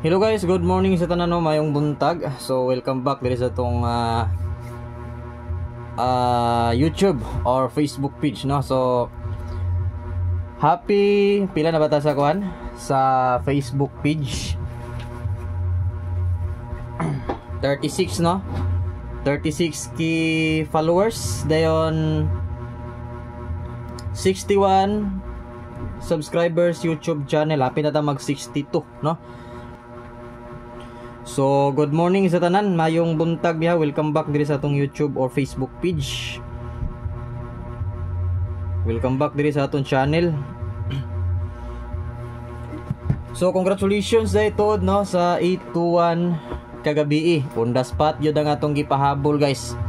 Hello guys, good morning sa tanan, mayong buntag. So welcome back diri sa tong YouTube or Facebook page, no. So happy pila na bata sa kuan sa Facebook page. 36, no. 36k followers, dayon 61 subscribers YouTube channel. Happy na ta mag 62, no. So, good morning sa tanan, mayong buntag biha. Welcome back diri sa atong YouTube or Facebook page. Welcome back diri sa atong channel. So, congratulations dito, no, sa 821 kagabi. Unda spot yun ang atong gipahabol, guys.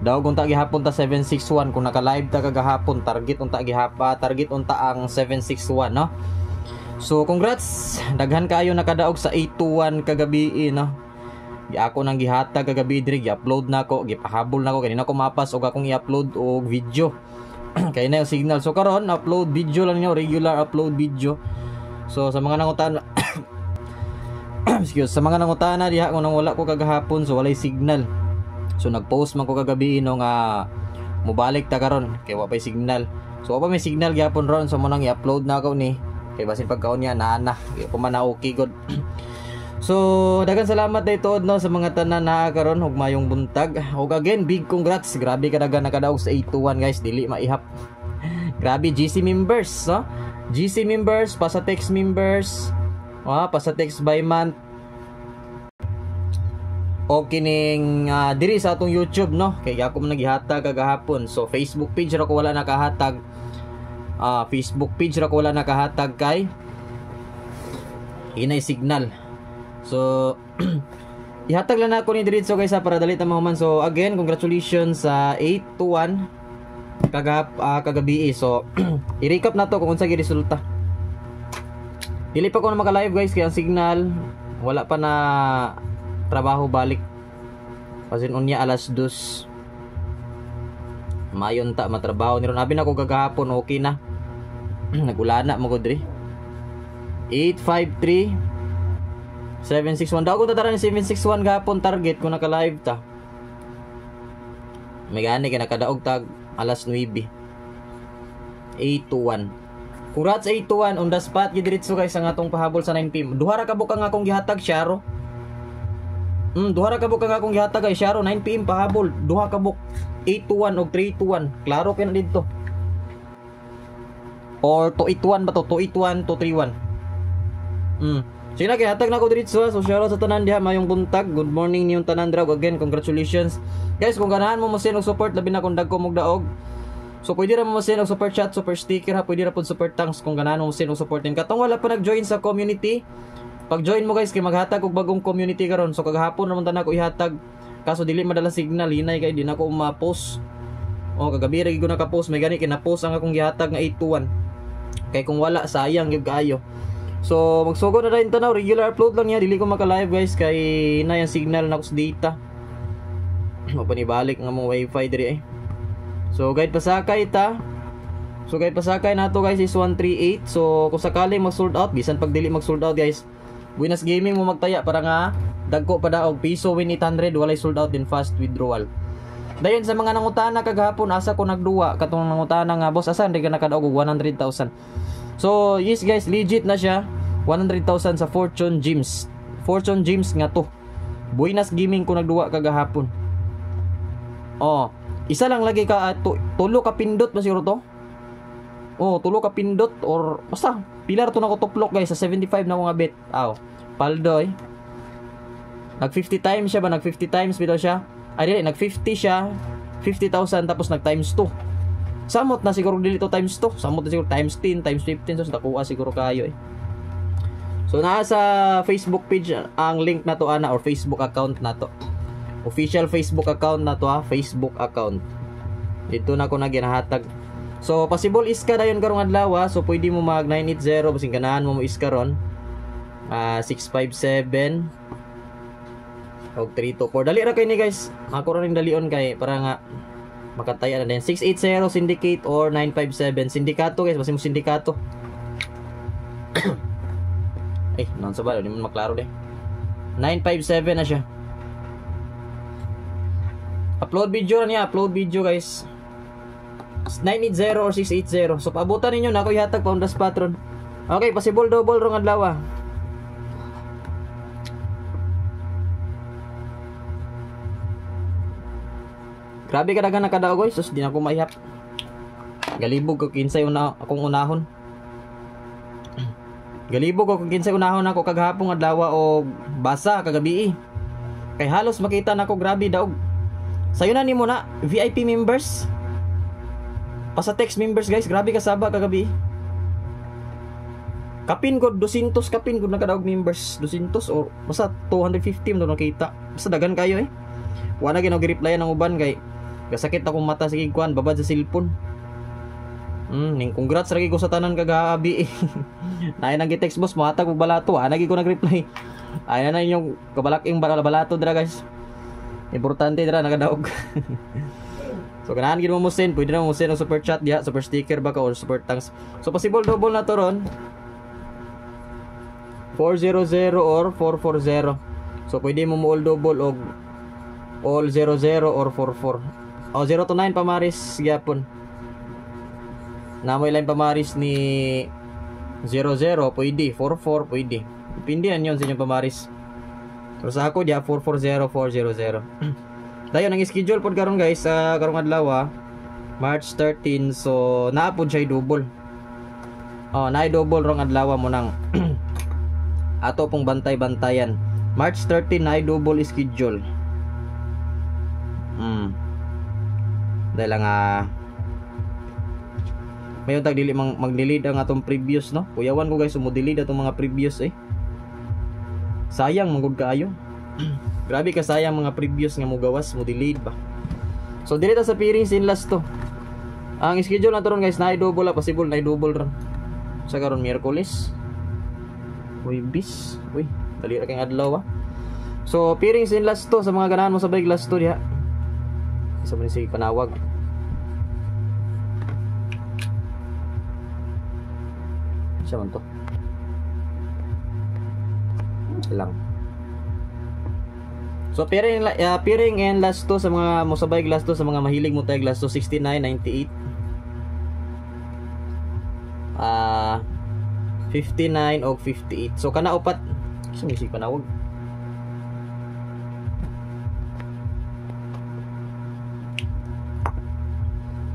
Daw kung ta gihapon ta 761, kung naka-live ta kagahapon, target unta ang 761, no. So congrats, daghan kayo nakadaog sa 821 kagabi, no. Ako nang gihatag kagabi diri, gi-upload na ko, gipahabol na ko kanina ko mapas og akong i-upload og video. Kay na yung signal. So karon upload video lang niyo, regular upload video. So sa mga nangutana excuse, sa mga nangutana diha kung nang wala ko kagahapon, so walay signal. So nag-post man ko kagabi no nga mobalik ta karon kay wa pay signal. So wa pa may signal gyapon ron, so mo nang i-upload na ko ni kay basin pagkaon niya naana ko man na okay good. So daghang salamat dayto, no, sa mga tanan na karon ug mayong buntag. Ug again, big congrats, grabe ka daghan nakadaog sa 821, guys, dili maihap. Grabe, GC members, no, GC members, Pasatex members, Pasatex by month. O kining diri sa atong YouTube, no, kay ako man nagihatag kagahapon. So Facebook page ra ko wala nakahatag. Facebook page ra ko wala nakahatag kay inay signal. So ihatag lang ako ni diretso, guys, para dali ta mahuman. So again, congratulations sa 821 kagabi. So i-recap na to kung unsa gi resulta. Dili pa ko na maka-live, guys, kay ang signal wala pa na trabaho balik. Pasin unya alas 2 mayon ta matrabaho ni ron. Abi na ko gagahapon, okay na. Nagulana mo ko diri. 853 761 daw ko tataran ni 761 gahapon target kung naka-live ta. May gani kay nakadaog tag alas 9. 821. Congrats 821 on the spot gi diretso, guys, ang atong pahabol sa 9 PM. Duha ra ka bukang akong gihatag, Sharo. Duha ra ka buk akong gihatag, guys, Sharo, 9 PM pahabol. Duha ka buk 821 og 321. Klaro kay na didto. Or 281 ba to? 281 231. Sige na, gihatag na ko diretso. So Sharo sa tanan diha, mayong buntag. Good morning niyong tanan, drag. Again, congratulations. Guys, kung ganahan mo send og support, labi na kung dagko mog daog. So pwede ra mo send og super chat, super sticker, ha, pwede ra pud super thanks kung ganahan mo send og support. Katong wala pa nag-join sa community, pag-join mo, guys, kay maghatag og bagong community karon. So kagahapon naman ta ko ihatag, kaso dili madala signal, hinay kay di na ko ma-post. Kagabi ra gyud ko naka-post, may gani kay na-post ang akong gihatag nga 821. Kay kung wala, sayang gyud kaayo. So magsugod na rin tanaw, regular upload lang niya, dili ko maka-live, guys, kay na yung signal na ko sa data. Mapanibalik nga mong wifi diri eh. So guide pasakay ta. So guide pasakay nato, guys, is 138. So kung sakali mag-sold out, bisan pag dili mag-sold out, guys, Buenas Gaming mo magtaya para nga dagko pa daog piso win 800, walay sold out din fast withdrawal. Dayon sa mga nangutana kagahapon, asa ko nagduwa katong nangutana nga, boss, asa hindi ka nakadaog og 100,000. So yes, guys, legit na siya. 100,000 sa Fortune Gems. Fortune Gems nga to. Buenas Gaming ko nagduwa kagahapon. Isa lang lagi ka tulo ka pindot ba siguro to? Tulo ka pindot or basta pilar to na ko tuplok, guys, sa 75 na ko nga bet. Paldoy. Nag 50 times siya ba? Nag 50 times bitaw siya. Ay dili, nag 50 siya. 50,000 tapos nag times 2. Samot na siguro dili to times 2. Samot na siguro times 10, times 15. So nakuha siguro kayo eh. So naa sa Facebook page ang link na to, ana, or Facebook account na to. Official Facebook account na to, Facebook account. Dito na ko na ginahatag. So possible iska dayon karong adlaw, so pwede mo mag 980 basing ganahan mo iska ron. 657 og 324. Dali ra kay ni, guys. Ako ra rin dalion kay para nga makataya na din. 680 syndicate or 957 sindikato, guys, basing mo sindikato. Non sa ba, di mo maklaro de. 957 na siya. Upload video na niya, upload video guys. 980 or 680. So paabutan ninyo na ako ihatag pa on the spot ron. Okay, possible double rong adlaw. Grabe ka dagan nakadao guys, sus di na ako maihap. Galibog ko kinsay akong unahon. Galibog ko kinsay unahon ako kaghapon adlaw o basa kagabi. Kay halos makita nako grabe daog. Sayo na nimo na VIP members. Pasa text members guys, grabe kasaba kagabi. Kapin ko 200 kapin ko nakadaog members 200 or basta 250 mo nakita. Basta dagan kayo eh. Wala gyud nag-replyan ng uban kay kasakit akong mata sige kuan babad sa cellphone. Ning congrats lagi ko sa tanan kagabi. Nay nang gi-text boss mohatag og balato, nagi ko nag-reply. Ay na inyong kabalaking balato dira guys. Importante dira nakadaog. So ganahan gid mo send, pwede na mo send og super chat diha, super sticker baka or super thanks. So possible double na to ron. 400 or 440. So pwede mo all double og all 00 or 44. O 0 to 9 pamaris gyapon. Namoy line pamaris ni 00 pwede, 44 pwede. Depende yan yun sa inyong pamaris. So sa ako diya 440 400. Dayon ang schedule pod karon guys sa karong adlaw March 13. So naapod siya double. Oh, naay double rong adlaw mo nang ato pong bantay-bantayan. March 13 naay double schedule. Dahil lang mayon tag dili mag-delete ang atong previous no. Kuyawan ko guys mo-delete atong mga previous eh. Sayang manggod kaayo. Grabe ka sayang mga previous nga mo gawas mo delete ba. So dili ta sa piring sin last to. Ang schedule na ron guys naay double possible naay double ron. Sa karon Miyerkules. Bis. Uy, dali ra kay adlaw So piring sin last to sa mga ganahan mo sabay last to diha. Isa man si panawag. Siya man to. Lang. So piring and last to sa mga mosabay last to sa mga mahilig mo tag last to 69.98. 59 o 58. So kana upat. Isa man si panawag.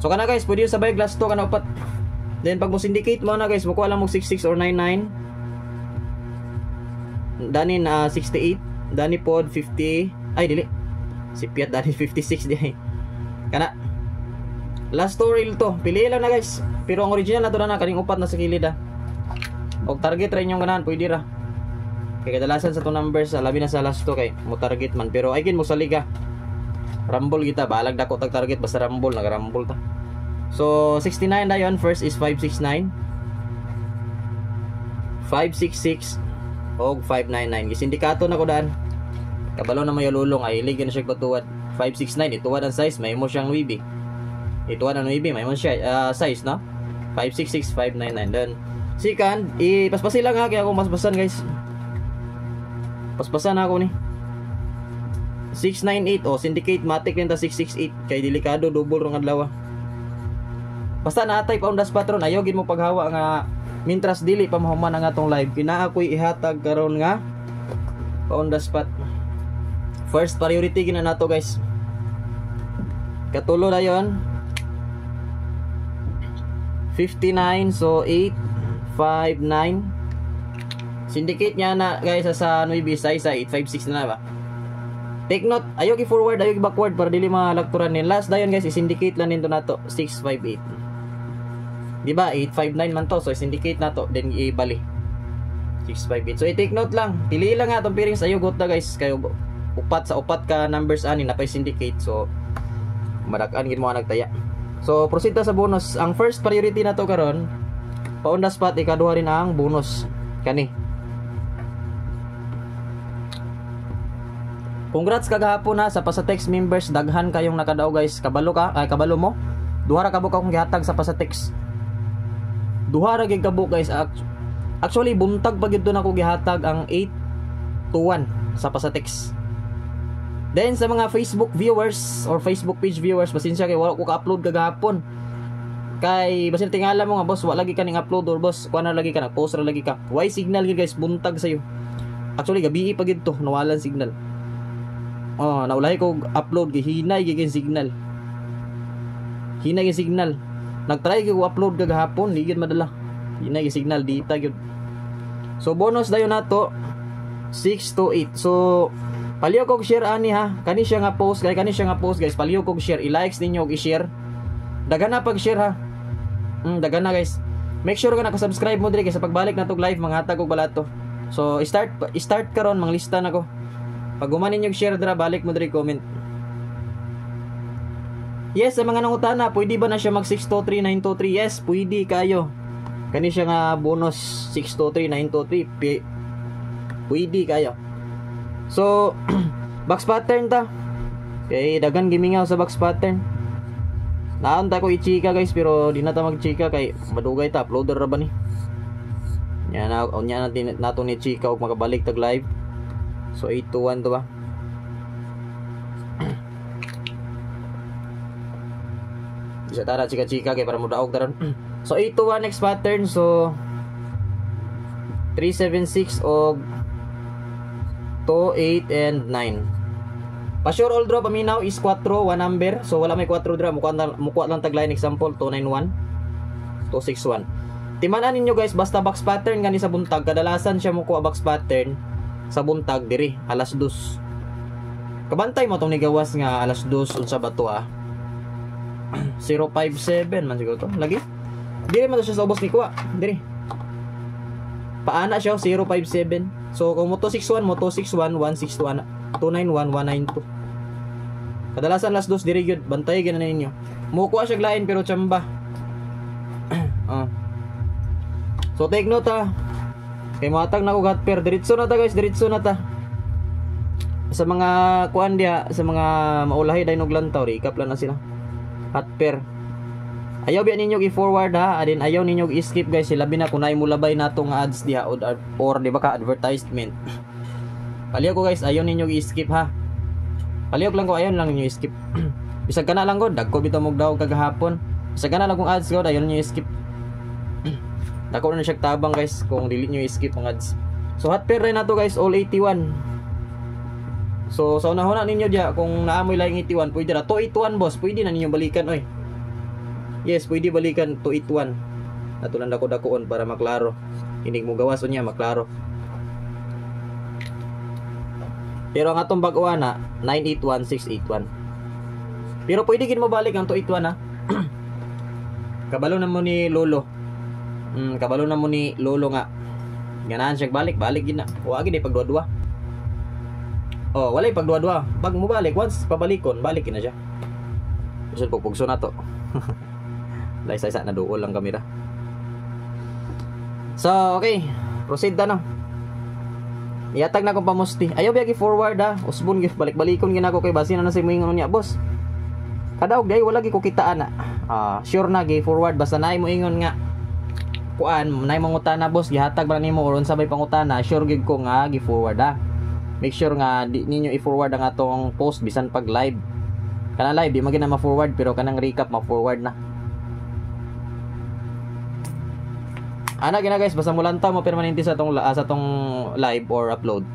So kana guys, pwede yung sabay glass to kana upat. Then pag mo syndicate mo na guys, makuha lang mo 66 or 99. Danin 68, dani pod 50. Ay dili. Si Piat dani 56 di. Kana last to reel to. Pili lang na guys. Pero ang original na to na kaning upat na sa kilid Og target ra inyong ganahan pwede ra. Kay kadalasan sa to numbers labi na sa last to kay mo target man pero ay kin mo sa liga. Rumble kita balag dako tag target basta rumble naga-rumble ta. So 69 dayon first is 569 566 og 599 gisindikato na ko daan kabalo na mayo lulong ay ilig na siya batuwad 569 ituwad ang size may mo siyang wibi ituwad ang wibi may mo siya size no 566 599 then second ipaspasin lang kaya ako maspasan guys paspasan ako ni 698 o syndicate matic rin ta 668 kay delikado double rong adlaw. Basta naatay pa undas patron ayaw gid mo paghawa nga mintras dili pa mahuman ang atong live kina ako'y ihatag karon nga pa undas pat. First priority gina nato guys. Katulo dayon 59 so 859 syndicate niya na guys sa Nuevi Saisa 856 na ba. Take note, ayaw i-forward, ayaw i-backward para dili malakturan nin. Last dayon guys, i-syndicate lang nito nato 658. Diba? 859 man to. So i-syndicate nato, then i-bali 658. So i-take note lang. Pili lang nga itong pairings. Ayaw got na guys. Kayo upat sa upat ka numbers ani na pa-syndicate. So madakaan gid mo nagtaya. So proceed ta sa bonus. Ang first priority na to karon, pa-on the spot ikaduha rin ang bonus. Kani. Congrats kagahapon na sa Pasatex members, daghan kayong nakadaog guys. Kabalo ka, ay kabalo mo. Duha ra kabuk akong gihatag sa Pasatex. Duha ra gig kabuk guys. Actually buntag pa gyud ako gihatag ang 8 to 1. sa text. Then sa mga Facebook viewers or Facebook page viewers, pasensya kay wala ko ka-upload kagahapon. Kay basin tingala mo nga boss, wala lagi ka ning upload or boss, kuha na lagi ka, nag-post na lagi ka. Why signal gid guys, buntag sayo. Actually gabi pa gid to, nawalan signal. Oh, naulahi ko upload kay hinay gid signal. Hinay gid signal. Nagtry ko upload kagahapon, di gid madala. Hinay gid signal dita gid. So bonus dayon nato 6 to 8. So paliw kog share ani ha. Kani siya nga post, kay kani siya nga post guys. Paliw kog share, i-likes ninyo og i-share. Dagan na pag-share ha. Dagan na guys. Make sure ka naka-subscribe mo diri kay sa pagbalik natog live manghatag og balato. So start karon manglista na ko. Pag gumanin yung share dira, balik mo diri comment. Yes, sa mga nangutana, pwede ba na siya mag 623 923? Yes, pwede kayo. Kani siya nga bonus 623 923. Pwede kayo. So, box pattern ta. Okay, dagan gimingaw sa box pattern. Naon ta ko i-chika guys, pero di na ta mag-chika kay madugay ta, uploader ra ba ni. Nya natin nato ni chika og makabalik tag live. So 821 to ba? Isa tara chika-chika kay para mudaog taron. So 821 next pattern, so 376 og 2, 8, and 9. Pa-sure all draw paminaw is 4, 1 number. So wala may 4 draw, mukuha lang tagline example 291, 261. Timanan ninyo guys, basta box pattern gani sa buntag, kadalasan siya mukuha box pattern sa buntag diri alas 2. Kabantay mo tong nigawas nga alas 2 unsa ba to 057 man siguro to. Lagi. Diri man to siya sa ubos ni kuha. Diri. Paana siya 057. So kung Moto 61, Moto 61, 161, 291, 192. Kadalasan last dos diri gyud, bantay gyud na ninyo. Mukuha siya lain pero chamba. So take note kay matag na ko gat per diretso na ta guys, diretso na ta. Sa mga kuan dia, sa mga maulahi dai og lantaw, recap lang na sila. Hot per. Ayaw biya ninyo i-forward ha, adin ayaw ninyo i-skip guys, labi na kunay mo labay nato nga ads diha or di ba ka advertisement. Paliw ko guys, ayaw ninyo i-skip ha. Paliw lang ko, ayaw lang ninyo i-skip. Bisag kana lang god, dagko bitaw mog daw kagahapon. Bisag kana lang kung ads god, ayaw ninyo i-skip. Dako na siya tabang guys kung dili nyo i-skip ang ads. So hot pair rin nato guys, all 81. So sa unahuna ninyo diya kung naamoy lang 81, pwede ra 281 boss, pwede na ninyo balikan oy. Yes, pwede balikan 281. Natulan dako-dakoon para maklaro. Hindi mo gawas unya maklaro. Pero ang atong bag-uan na 981 681. Pero pwede gid mo balik ang 281 ha. Kabalo na mo ni Lolo. Kabalo na mo ni Lolo nga. Ganahan siya balik gid na. Wa gid pagduwa-duwa. Oh, walay pagduwa-duwa. Pag mo balik once pabalikon, balik na siya. Bisod pugso na to. Isa-isa na duol ang kamera. So, okay. Proceed na no. Iatag na akong pamusti. Ayaw biya gi-forward ha. Usbon balik-balikon ginako kay basin na sa moingon niya, boss. Kadaog day wala gi ko kitaan na. Sure na gi-forward basta naay mo ingon nga. Kuan, naay mangutana boss, gihatag ba nimo or unsabay pangutana, sure gid ko nga gi-forward ha. Make sure nga di ninyo i-forward ang atong post bisan pag live. Kana live di magina ma-forward pero kanang recap ma-forward na. Ana gina guys, basta mulanta mo permanente sa tong live or upload.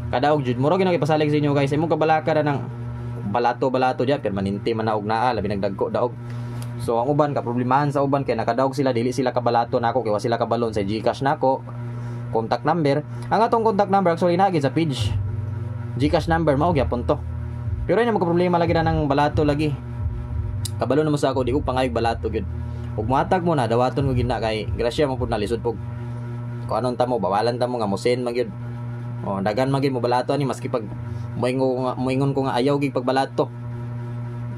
Kadaog jud muro gina ipasalig sa inyo guys. Imong kabalaka na ng balato diya permanente man naog naa labi nagdagko daog. So ang uban ka problemahan sa uban kay nakadaog sila, dili sila kabalato nako kay wa sila kabalon sa GCash nako. Contact number. Ang atong contact number actually nagi sa page. GCash number mao gyapon to. Pero ina mo problema lagi na ng balato lagi. Kabalo na mo sa ako di ko pangayog balato gyud. Ug matag mo na dawaton ko gina kay grasya mo pud na lisod pug kung anon ta mo bawalan ta mo nga mo send magyud. Oh, dagan magyud mo balato ani maski pag moingon ko nga ayaw gig pagbalato.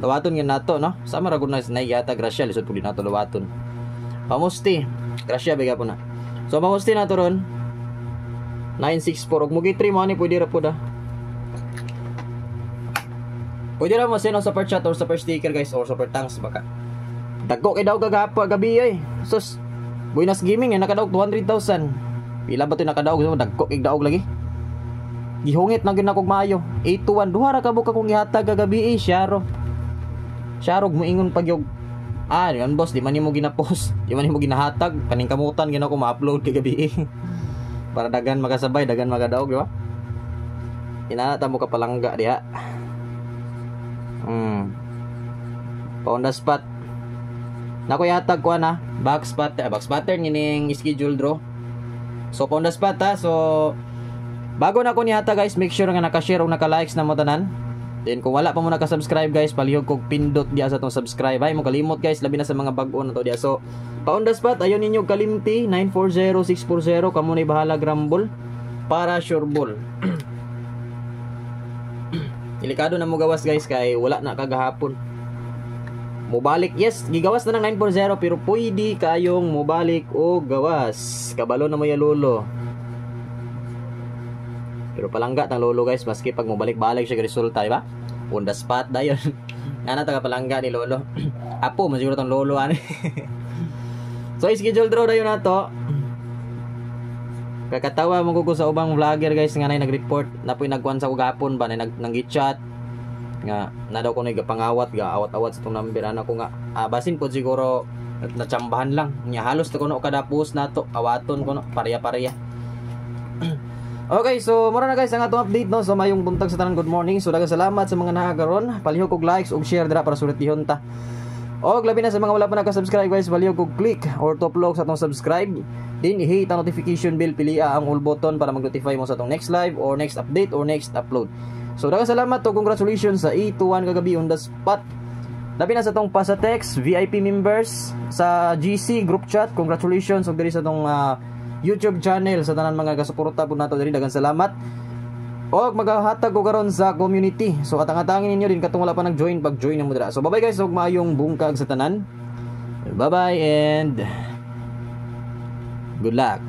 Dawaton gyud nato no. Sama ra gud na yata grasya lisod pud nato dawaton. Pamusti. Grasya biga po na. So pamusti nato ron 964 ug mugi 3 mo ani pwede ra pud ha. Pwede ra mo send sa super chat or super sticker guys or super thanks baka. Dagko kay daw gabi ay. Sus. Buenas gaming nakadaog 200,000. Pila ba 'to nakadaog dagko kay daog lagi. gihungit na gyud nako maayo. 821 duha ra ka buka kong gihatag kagabi syaro. Syarog moingon pag yung yan boss, di man nimo gina-post, di man nimo ginahatag, kaning kamutan gina ko ma-upload kagabi para dagan makasabay, dagan magadaog, di ba? Inanata mo ka palangga diha. On the spot. Nako yatag ko na back pattern gining schedule draw. So on the spot ha. So bago na ko nihatag guys, make sure nga naka-share o naka-likes na mo tanan. Then kung wala pa mo naka-subscribe guys, palihog kog pindot diya sa tong subscribe. Ay mo kalimot guys, labi na sa mga bag-o na to diya. So on the spot, ayon ninyo kalimti 940640 kamo ni bahala grambol para sure ball. Delikado na mo gawas guys kay wala na kagahapon. Mubalik, yes, gigawas na ng 940 pero pwede kayong mubalik o gawas. Kabalo na mo ya lolo. Pero palangga tang lolo guys, maski pag mubalik-balik siya resulta, diba? On the spot dayon. Ana taga palangga ni lolo. Apo man siguro tang lolo ani. So schedule draw dayon nato. Kakatawa mo ko sa ubang vlogger guys nga nay nag-report na po'y nagkuan sa ugapon ba na nang-chat nga na daw ko nagapangawat ga awat-awat sa tong number ana ko nga basin po siguro natsambahan lang nya halos to kuno kada post nato awaton kuno pareha-pareha. Okay, so mura na guys ang atong update no. So mayong buntag sa tanan, good morning. So daghang salamat sa mga nakakaron. Palihog kog likes ug share dira para sulit-ihon ta. Og labi na sa mga wala pa naka-subscribe guys, palihog kog click or top log sa atong subscribe. Then i-hit ang notification bell, pilia ang all button para mag-notify mo sa atong next live or next update or next upload. So daghang salamat to, congratulations sa 821 kagabi on the spot. Labi na sa atong Pasatex VIP members sa GC group chat, congratulations og diri sa atong YouTube channel sa tanan mga gasuporta po nato diri, daghang salamat. Og maghahatag ko karon sa community. So katang-atangin ninyo din katong wala pa nag-join, pag-join mo dira. So bye-bye guys, og maayong bungkag sa tanan. Bye-bye and good luck.